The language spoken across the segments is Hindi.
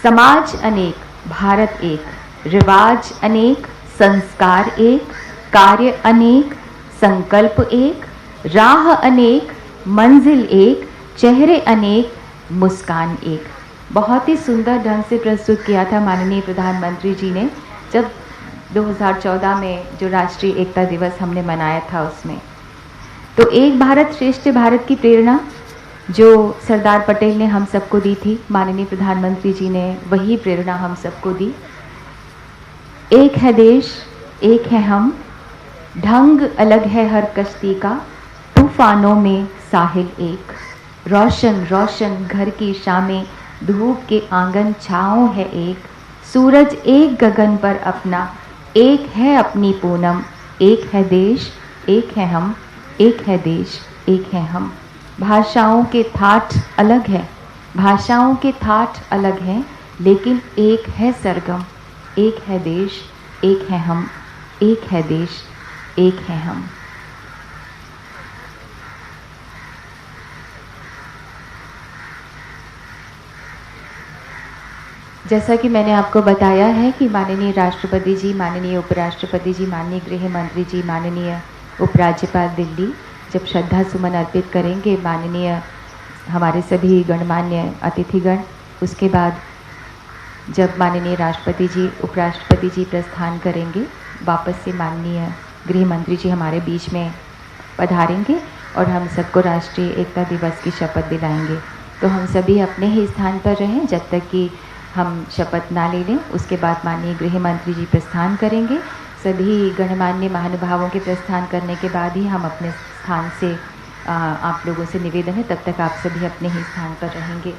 समाज अनेक, भारत एक, रिवाज अनेक, संस्कार एक, कार्य अनेक, संकल्प एक, राह अनेक, मंजिल एक, चेहरे अनेक, मुस्कान एक। बहुत ही सुंदर ढंग से प्रस्तुत किया था माननीय प्रधानमंत्री जी ने जब 2014 में जो राष्ट्रीय एकता दिवस हमने मनाया था उसमें। तो एक भारत श्रेष्ठ भारत की प्रेरणा जो सरदार पटेल ने हम सबको दी थी, माननीय प्रधानमंत्री जी ने वही प्रेरणा हम सबको दी। एक है देश, एक है हम, ढंग अलग है हर कश्ती का, तूफानों में साहिल एक। रोशन रोशन घर की शामें, धूप के आंगन छाँव है एक। सूरज एक गगन पर अपना, एक है अपनी पूनम। एक है देश, एक है हम, एक है देश, एक है हम। भाषाओं के ठाठ अलग है, भाषाओं के ठाठ अलग हैं, लेकिन एक है सरगम। एक है देश, एक है हम, एक है देश, एक है हम। जैसा कि मैंने आपको बताया है कि माननीय राष्ट्रपति जी, माननीय उपराष्ट्रपति जी, माननीय गृह मंत्री जी, माननीय उपराज्यपाल दिल्ली जब श्रद्धा सुमन अर्पित करेंगे, माननीय हमारे सभी गणमान्य अतिथिगण, उसके बाद जब माननीय राष्ट्रपति जी, उपराष्ट्रपति जी प्रस्थान करेंगे, वापस से माननीय गृह मंत्री जी हमारे बीच में पधारेंगे और हम सबको राष्ट्रीय एकता दिवस की शपथ दिलाएंगे। तो हम सभी अपने ही स्थान पर रहें जब तक कि हम शपथ ना ले लें। उसके बाद माननीय गृह मंत्री जी प्रस्थान करेंगे। सभी गणमान्य महानुभावों के प्रस्थान करने के बाद ही हम अपने स्थान से आप लोगों से निवेदन है तब तक आप सभी अपने ही स्थान पर रहेंगे।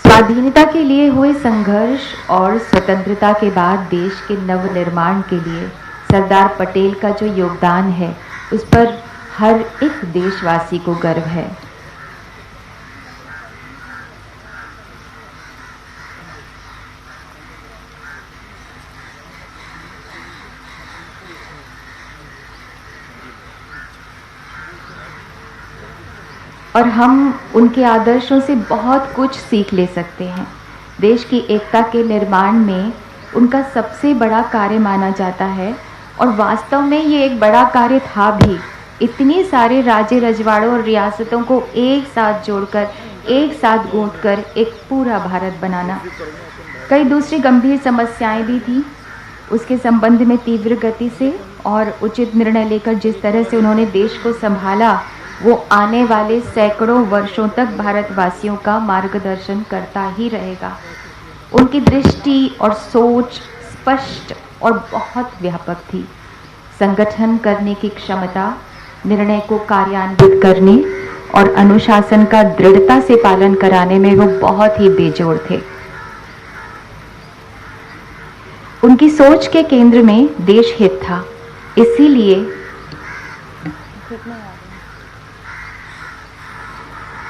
स्वाधीनता के लिए हुए संघर्ष और स्वतंत्रता के बाद देश के नवनिर्माण के लिए सरदार पटेल का जो योगदान है उस पर हर एक देशवासी को गर्व है। और हम उनके आदर्शों से बहुत कुछ सीख ले सकते हैं। देश की एकता के निर्माण में उनका सबसे बड़ा कार्य माना जाता है और वास्तव में ये एक बड़ा कार्य था भी। इतने सारे राज्य रजवाड़ों और रियासतों को एक साथ जोड़कर, एक साथ गूंथकर एक पूरा भारत बनाना। कई दूसरी गंभीर समस्याएं भी थी, उसके संबंध में तीव्र गति से और उचित निर्णय लेकर जिस तरह से उन्होंने देश को संभाला, वो आने वाले सैकड़ों वर्षों तक भारतवासियों का मार्गदर्शन करता ही रहेगा। उनकी दृष्टि और सोच स्पष्ट और बहुत व्यापक थी। संगठन करने की क्षमता, निर्णय को कार्यान्वित करने और अनुशासन का दृढ़ता से पालन कराने में वो बहुत ही बेजोड़ थे। उनकी सोच के केंद्र में देश हित था, इसीलिए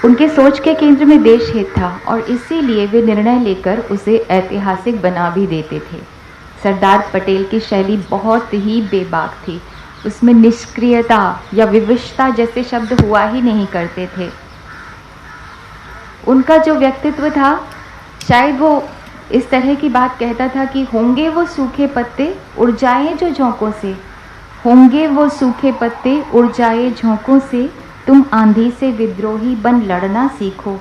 उनके सोच के केंद्र में देश हित था और इसीलिए वे निर्णय लेकर उसे ऐतिहासिक बना भी देते थे। सरदार पटेल की शैली बहुत ही बेबाक थी, उसमें निष्क्रियता या विवशता जैसे शब्द हुआ ही नहीं करते थे। उनका जो व्यक्तित्व था, शायद वो इस तरह की बात कहता था कि होंगे वो सूखे पत्ते उड़ जाए जो झोंकों से, होंगे वो सूखे पत्ते उड़ जाए झोंकों से, तुम आंधी से विद्रोही बन लड़ना सीखो।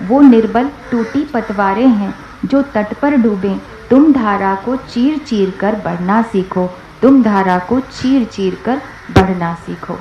वो निर्बल टूटी पतवारें हैं जो तट पर डूबे, तुम धारा को चीर चीर कर बढ़ना सीखो, तुम धारा को चीर चीर कर बढ़ना सीखो।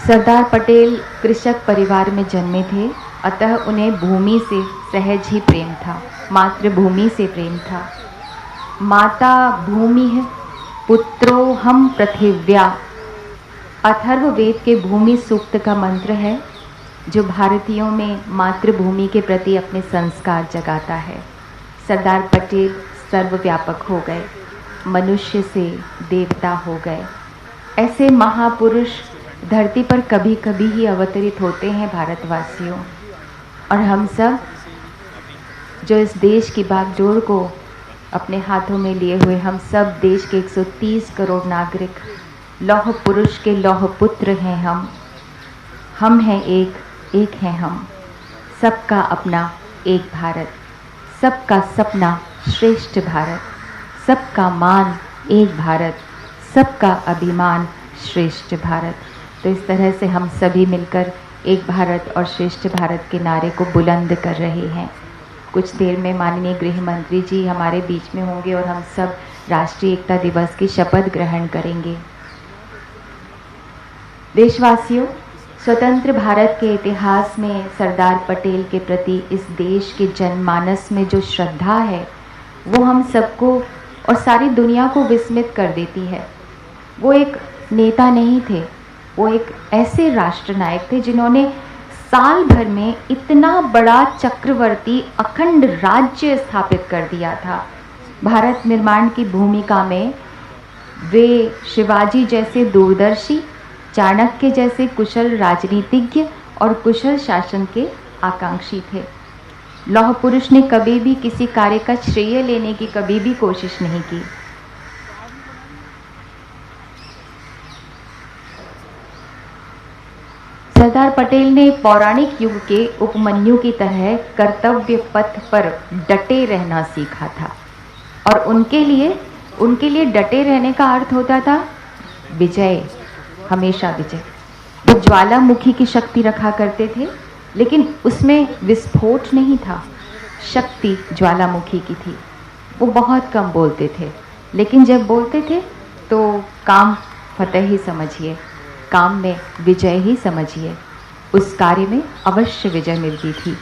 सरदार पटेल कृषक परिवार में जन्मे थे, अतः उन्हें भूमि से सहज ही प्रेम था, मातृभूमि से प्रेम था। माता भूमि है, पुत्रो हम पृथिव्या, अथर्ववेद के भूमि सूक्त का मंत्र है जो भारतीयों में मातृभूमि के प्रति अपने संस्कार जगाता है। सरदार पटेल सर्वव्यापक हो गए, मनुष्य से देवता हो गए। ऐसे महापुरुष धरती पर कभी कभी ही अवतरित होते हैं भारतवासियों, और हम सब जो इस देश की बागडोर को अपने हाथों में लिए हुए हम सब देश के 130 करोड़ नागरिक, लौह पुरुष के लौह पुत्र हैं हम हैं एक हैं हम, सबका अपना एक भारत, सबका सपना श्रेष्ठ भारत, सबका मान एक भारत, सबका अभिमान श्रेष्ठ भारत। तो इस तरह से हम सभी मिलकर एक भारत और श्रेष्ठ भारत के नारे को बुलंद कर रहे हैं। कुछ देर में माननीय गृह मंत्री जी हमारे बीच में होंगे और हम सब राष्ट्रीय एकता दिवस की शपथ ग्रहण करेंगे। देशवासियों, स्वतंत्र भारत के इतिहास में सरदार पटेल के प्रति इस देश के जनमानस में जो श्रद्धा है वो हम सबको और सारी दुनिया को विस्मित कर देती है। वो एक नेता नहीं थे, वो एक ऐसे राष्ट्रनायक थे जिन्होंने साल भर में इतना बड़ा चक्रवर्ती अखंड राज्य स्थापित कर दिया था। भारत निर्माण की भूमिका में वे शिवाजी जैसे दूरदर्शी, चाणक्य जैसे कुशल राजनीतिज्ञ और कुशल शासन के आकांक्षी थे। लौह पुरुष ने कभी भी किसी कार्य का श्रेय लेने की कभी भी कोशिश नहीं की। सरदार पटेल ने पौराणिक युग के उपमन्यु की तरह कर्तव्य पथ पर डटे रहना सीखा था और उनके लिए डटे रहने का अर्थ होता था विजय, हमेशा विजय। वो ज्वालामुखी की शक्ति रखा करते थे, लेकिन उसमें विस्फोट नहीं था, शक्ति ज्वालामुखी की थी। वो बहुत कम बोलते थे, लेकिन जब बोलते थे तो काम फतेह ही समझिए, काम में विजय ही समझिए। उस कार्य में अवश्य विजय मिलती थी।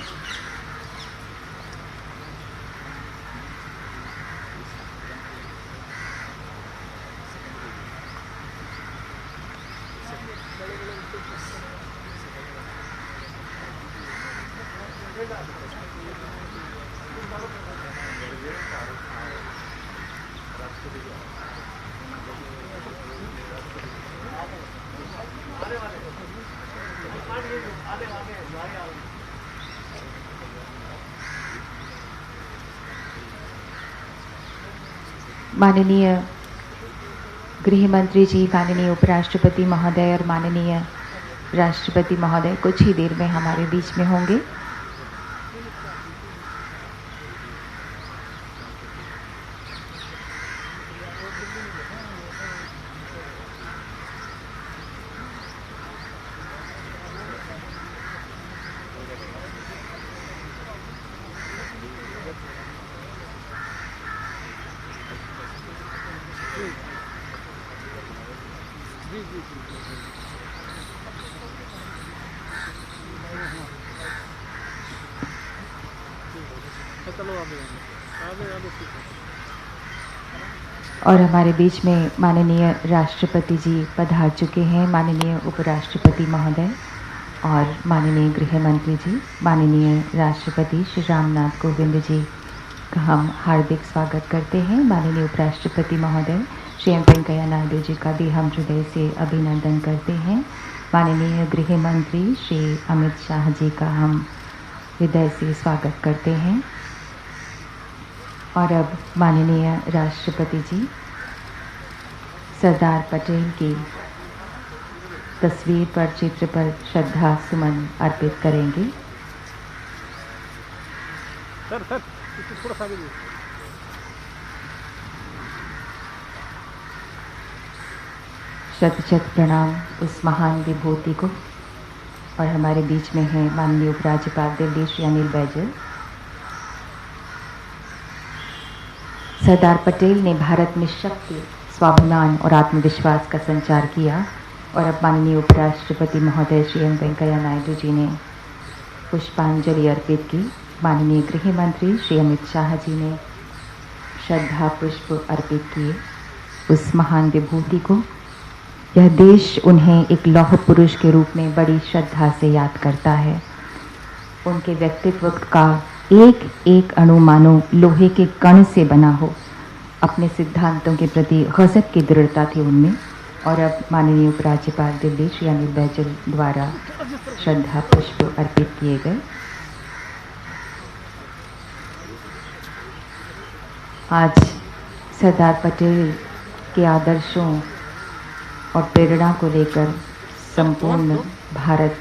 माननीय गृह मंत्री जी, माननीय उपराष्ट्रपति महोदय और माननीय राष्ट्रपति महोदय कुछ ही देर में हमारे बीच में होंगे। और हमारे बीच में माननीय राष्ट्रपति जी पधार चुके हैं, माननीय उपराष्ट्रपति महोदय और माननीय गृह मंत्री जी, माननीय राष्ट्रपति श्री रामनाथ कोविंद जी का हम हार्दिक स्वागत करते हैं। माननीय उपराष्ट्रपति महोदय श्री एम वेंकैया नायडू जी का भी हम हृदय से अभिनंदन करते हैं। माननीय गृह मंत्री श्री अमित शाह जी का हम हृदय से स्वागत करते हैं। और अब माननीय राष्ट्रपति जी सरदार पटेल की तस्वीर पर, चित्र पर श्रद्धा सुमन अर्पित करेंगे। शत शत प्रणाम उस महान विभूति को। और हमारे बीच में है माननीय उपराज्यपाल दिल्ली श्री अनिल बैजल। सरदार पटेल ने भारत में शक्ति, स्वाभिमान और आत्मविश्वास का संचार किया। और अब माननीय उपराष्ट्रपति महोदय श्री एम वेंकैया नायडू जी ने पुष्पांजलि अर्पित की। माननीय गृह मंत्री श्री अमित शाह जी ने श्रद्धा पुष्प अर्पित किए उस महान विभूति को। यह देश उन्हें एक लौह पुरुष के रूप में बड़ी श्रद्धा से याद करता है। उनके व्यक्तित्व का एक एक अणु मानो लोहे के कण से बना हो। अपने सिद्धांतों के प्रति गजब की दृढ़ता थी उनमें। और अब माननीय उपराज्यपाल दिल्ली श्री अनिल बैजल द्वारा श्रद्धा पुष्प अर्पित किए गए। आज सरदार पटेल के आदर्शों और प्रेरणा को लेकर संपूर्ण भारत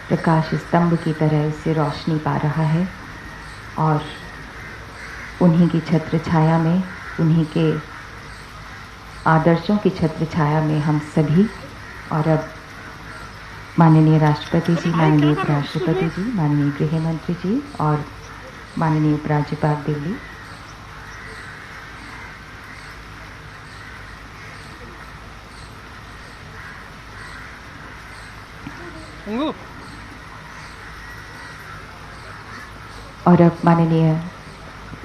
प्रकाश स्तंभ की तरह से रोशनी पा रहा है और उन्हीं की छत्र छाया में, उन्हीं के आदर्शों की छत्र छाया में हम सभी और अब माननीय राष्ट्रपति जी, माननीय उपराष्ट्रपति जी, माननीय गृह मंत्री जी और माननीय उपराज्यपाल दिल्ली और अब माननीय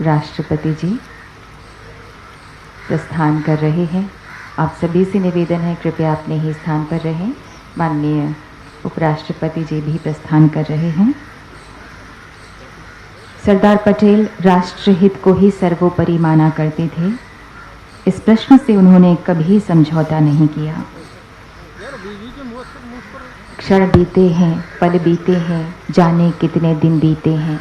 राष्ट्रपति जी प्रस्थान कर रहे हैं। आप सभी से निवेदन है कृपया अपने ही स्थान पर रहें। माननीय उपराष्ट्रपति जी भी प्रस्थान कर रहे हैं। सरदार पटेल राष्ट्रहित को ही सर्वोपरि माना करते थे। इस प्रश्न से उन्होंने कभी समझौता नहीं किया। क्षण बीते हैं, पल बीते हैं, जाने कितने दिन बीते हैं,